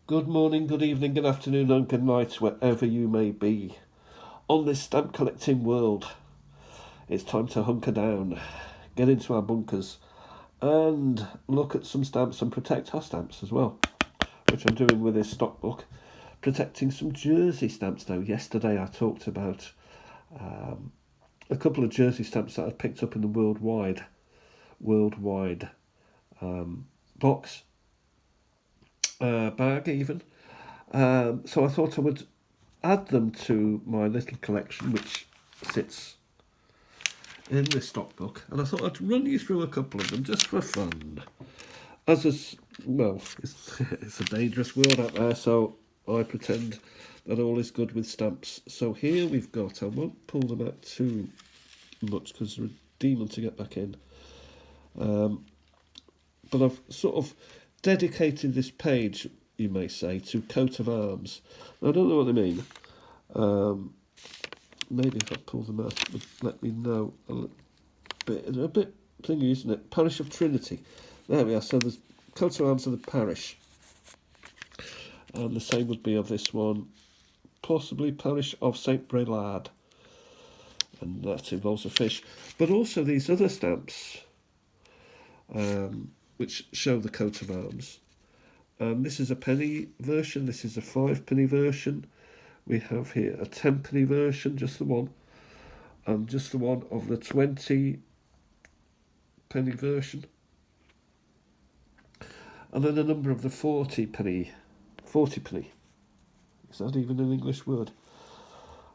Good morning, good evening, good afternoon, and good night, wherever you may be. On this stamp collecting world, it's time to hunker down, get into our bunkers, and look at some stamps and protect our stamps as well, which I'm doing with this stock book, protecting some Jersey stamps now. Yesterday I talked about a couple of Jersey stamps that I'd picked up in the worldwide box, bag even. So I thought I would add them to my little collection, which sits in this stock book, and I thought I'd run you through a couple of them just for fun. It's a dangerous world out there, so I pretend that all is good with stamps. So here we've got, I won't pull them out too much because they're a demon to get back in. But I've sort of dedicated this page, you may say, to coat of arms. Now, I don't know what they mean. Maybe if I pull them out, it would let me know a bit thingy, isn't it? Parish of Trinity. There we are. So there's coat of arms of the parish. And the same would be of this one. Possibly Parish of St. Brelad. And that involves a fish. But also these other stamps, which show the coat of arms. This is a penny version. This is a 5-penny version. We have here a 10-penny version, just the one. And just the one of the 20-penny version. And then a number of the 40-penny. 40-penny. Is that even an English word?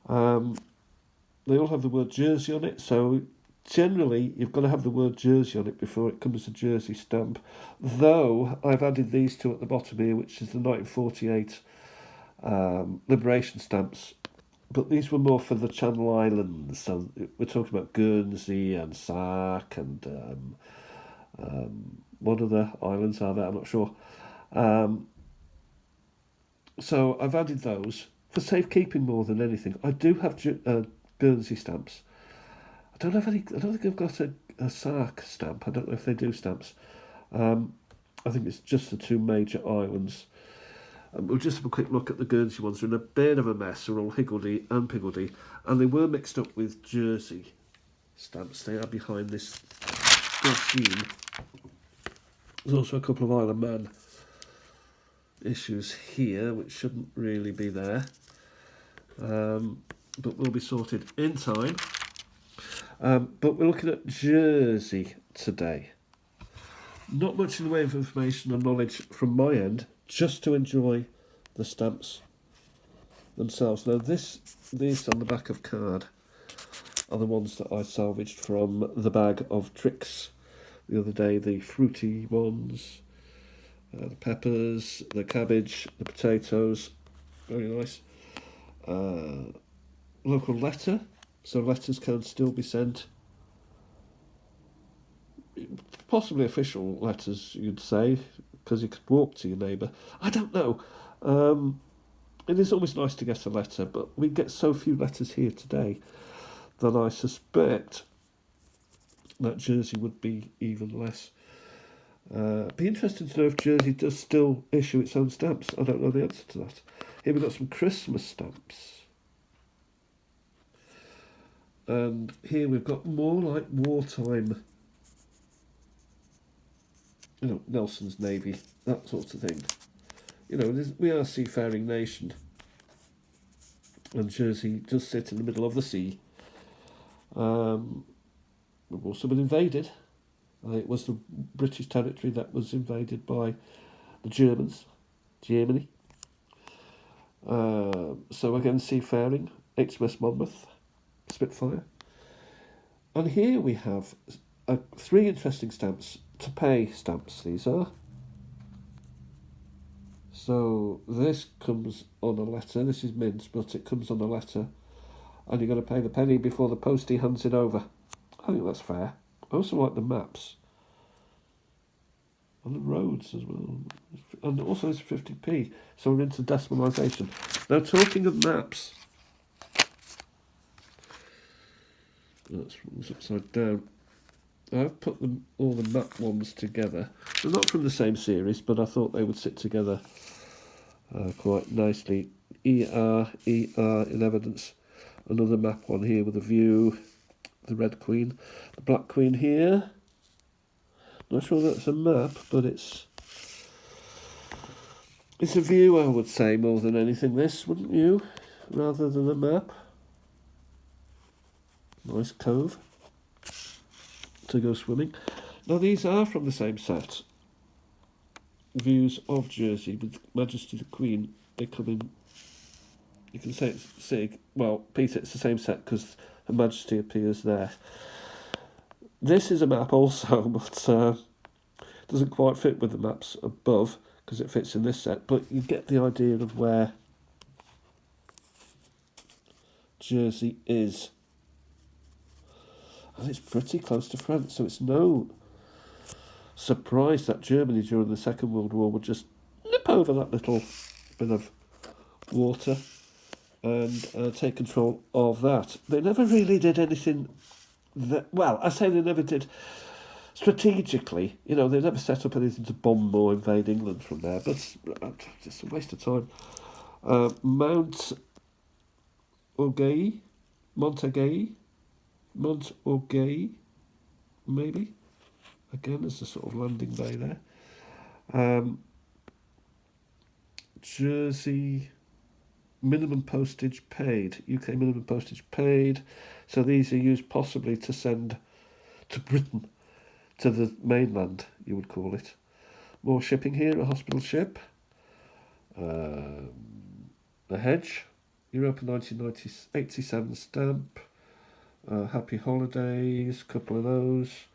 They all have the word Jersey on it, so generally you've got to have the word Jersey on it before it comes a Jersey stamp. Though I've added these two at the bottom here, which is the 1948 Liberation stamps. But these were more for the Channel Islands, so we're talking about Guernsey and Sark and what other islands are there? I'm not sure. So I've added those for safekeeping more than anything. I do have Guernsey stamps. I don't think I've got a Sark stamp. I don't know if they do stamps. I think it's just the two major islands. We'll just have a quick look at the Guernsey ones. They're in a bit of a mess. They're all higgledy and piggledy. And they were mixed up with Jersey stamps. They are behind this scene. There's also a couple of Isle of Man issues here, which shouldn't really be there. But will be sorted in time. But we're looking at Jersey today. Not much in the way of information and knowledge from my end, just to enjoy the stamps themselves. Now, these on the back of card are the ones that I salvaged from the bag of tricks the other day. The fruity ones, the peppers, the cabbage, the potatoes, very nice. Local letter, so letters can still be sent. Possibly official letters, you'd say, because you could walk to your neighbour. I don't know. It is always nice to get a letter, but we get so few letters here today that I suspect that Jersey would be even less. Be interesting to know if Jersey does still issue its own stamps. I don't know the answer to that. Here we've got some Christmas stamps. And here we've got more like wartime, Nelson's Navy, that sort of thing. We are a seafaring nation. And Jersey does sit in the middle of the sea. We've also been invaded. It was the British territory that was invaded by the Germans, Germany. So again, seafaring, HMS Monmouth, Spitfire. And here we have 3 interesting stamps, to pay stamps these are. So this comes on a letter, this is mint, but it comes on a letter, and you've got to pay the penny before the postie hands it over. I think that's fair. I also like the maps. And the roads as well. And also it's 50p, so we're into decimalisation. Now, talking of maps, that's upside down. I've put all the map ones together. They're not from the same series, but I thought they would sit together quite nicely. ER in evidence. Another map one here with a view. The red queen, the black queen here. Not sure that's a map, but it's a view, I would say, more than anything. This, wouldn't you? Rather than a map. Nice cove to go swimming. Now these are from the same set. Views of Jersey with Majesty the Queen. They come in. You can say well, Peter, it's the same set because Her Majesty appears there. This is a map also, but doesn't quite fit with the maps above because it fits in this set. But you get the idea of where Jersey is. And it's pretty close to France, so it's no surprise that Germany during the Second World War would just nip over that little bit of water and take control of that. They never really did anything that, well, I say they never did strategically. You know, they never set up anything to bomb or invade England from there, but just a waste of time. Mount Orgueil, maybe. Again, there's a sort of landing bay there. Jersey, minimum postage paid. UK minimum postage paid. So these are used possibly to send to Britain, to the mainland, you would call it. More shipping here, a hospital ship. A hedge. Europa 1987 stamp. Happy Holidays, couple of those.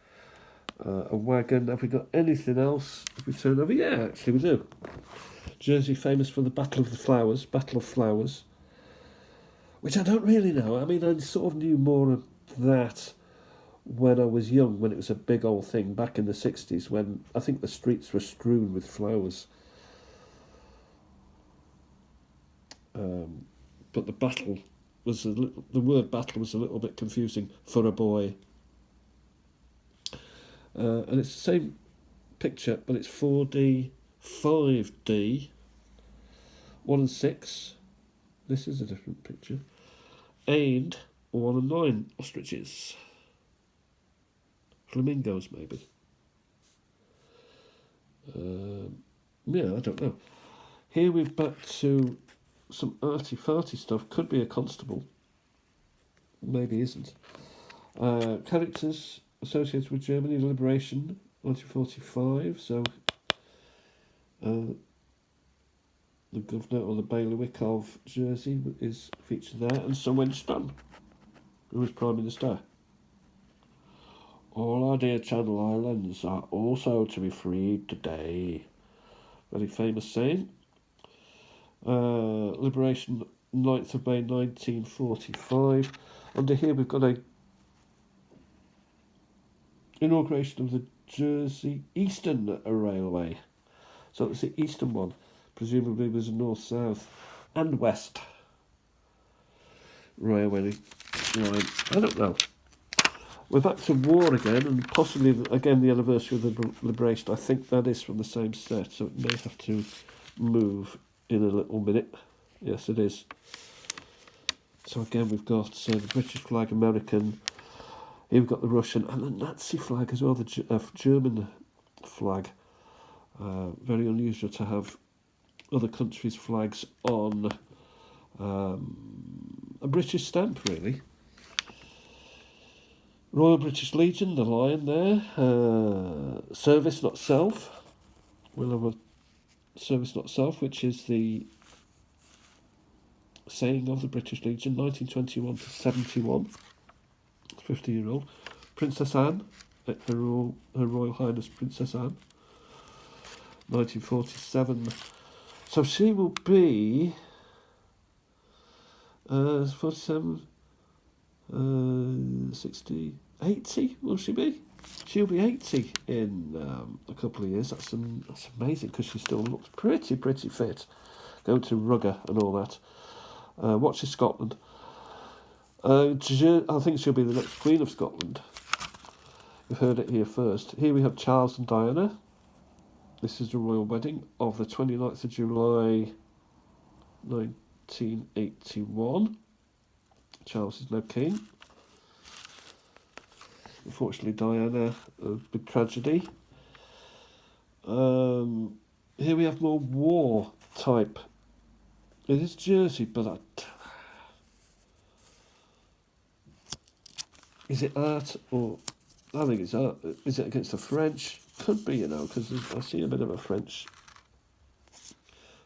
A wagon. Have we got anything else? If we turn over, yeah, actually we do. Jersey famous for the Battle of Flowers, which I don't really know. I mean, I sort of knew more of that when I was young, when it was a big old thing back in the 60s, when I think the streets were strewn with flowers. But the battle was the word battle was a little bit confusing for a boy. And it's the same picture, but it's 4D, 5D, 1 and 6. This is a different picture. And 1 and 9 ostriches. Flamingos, maybe. Yeah, I don't know. Here we're back to some arty-farty stuff. Could be a constable. Maybe isn't. Characters associated with Germany, Liberation, 1945. So the governor or the bailiwick of Jersey is featured there, and Sir Winston, who was Prime Minister. All our dear Channel Islands are also to be freed today. Very famous saying. Liberation, 9th of May 1945. Under here we've got a inauguration of the Jersey Eastern Railway. So it's the eastern one. Presumably there's a north-south and west railway line. I don't know. We're back to war again, and possibly again the anniversary of the liberation. I think that is from the same set, so it may have to move in a little minute. Yes, it is. So again, we've got the British flag, American. Here we've got the Russian and the Nazi flag as well, the German flag. Very unusual to have other countries' flags on a British stamp, really. Royal British Legion, the lion there. Service not self. We'll have a service not self, which is the saying of the British Legion, 1921 to 71. 50-year-old. Princess Anne, Her Royal Highness Princess Anne, 1947. So she will be 47, 60, 80, will she be? She'll be 80 in a couple of years. That's amazing, because she still looks pretty fit. Going to Rugger and all that. Watches Scotland. I think she'll be the next Queen of Scotland. You've heard it here first. Here we have Charles and Diana. This is the royal wedding of the 29th of July 1981. Charles is now king. Unfortunately, Diana, a big tragedy. Here we have more war type. It is Jersey, but is it art or... I think it's art. Is it against the French? Could be, you know, because I see a bit of a French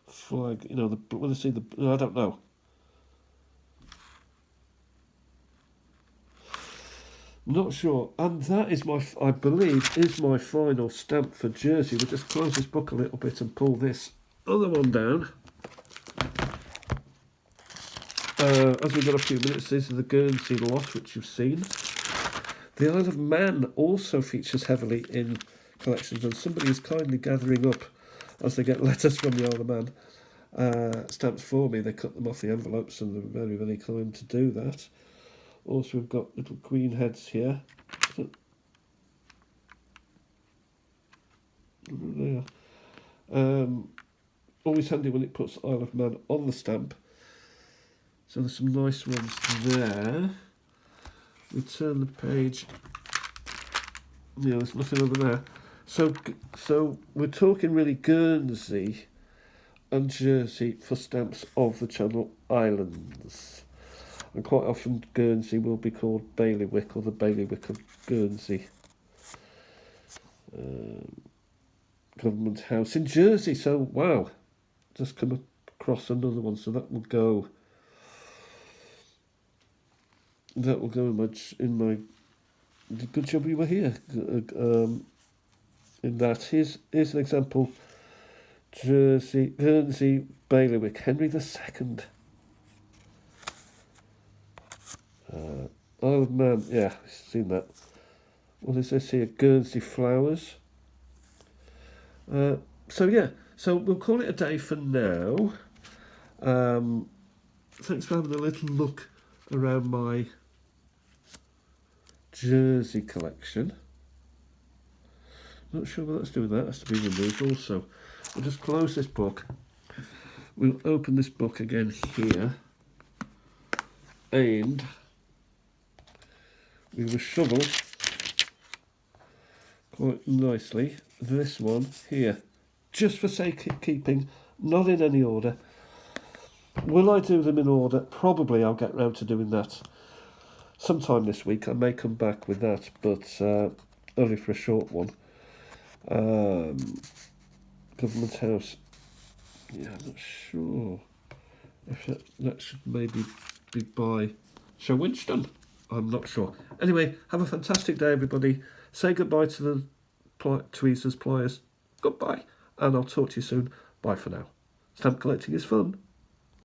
flag. You know, when I see the... I don't know. Not sure. And that is my, I believe, is my final stamp for Jersey. We'll just close this book a little bit and pull this other one down. As we've got a few minutes, these are the Guernsey lot, which you've seen. The Isle of Man also features heavily in collections, and somebody is kindly gathering up, as they get letters from the Isle of Man, stamps for me. They cut them off the envelopes, and they're very, very kind to do that. Also, we've got little queen heads here. There. Always handy when it puts Isle of Man on the stamp. So there's some nice ones there. We turn the page. Yeah, there's nothing over there. So we're talking really Guernsey and Jersey for stamps of the Channel Islands. And quite often Guernsey will be called Bailiwick or the Bailiwick of Guernsey. Government House in Jersey. So, wow. Just come across another one. So that will go... That will go in my good job you were here. In that, here's an example. Guernsey Bailiwick, Henry II. Isle of Man, yeah, I've seen that. What is this here? Guernsey Flowers. So yeah, so we'll call it a day for now. Thanks for having a little look around my Jersey collection. Not sure what that's doing. That has to be removed also. We'll just close this book. We'll open this book again here, and we will shovel quite nicely this one here, just for sake of keeping, not in any order. Will I do them in order? Probably I'll get round to doing that sometime this week. I may come back with that, but only for a short one. Government House. Yeah, I'm not sure if that should maybe be by Sir Winston. I'm not sure. Anyway, have a fantastic day, everybody. Say goodbye to the tweezers, pliers. Goodbye. And I'll talk to you soon. Bye for now. Stamp collecting is fun.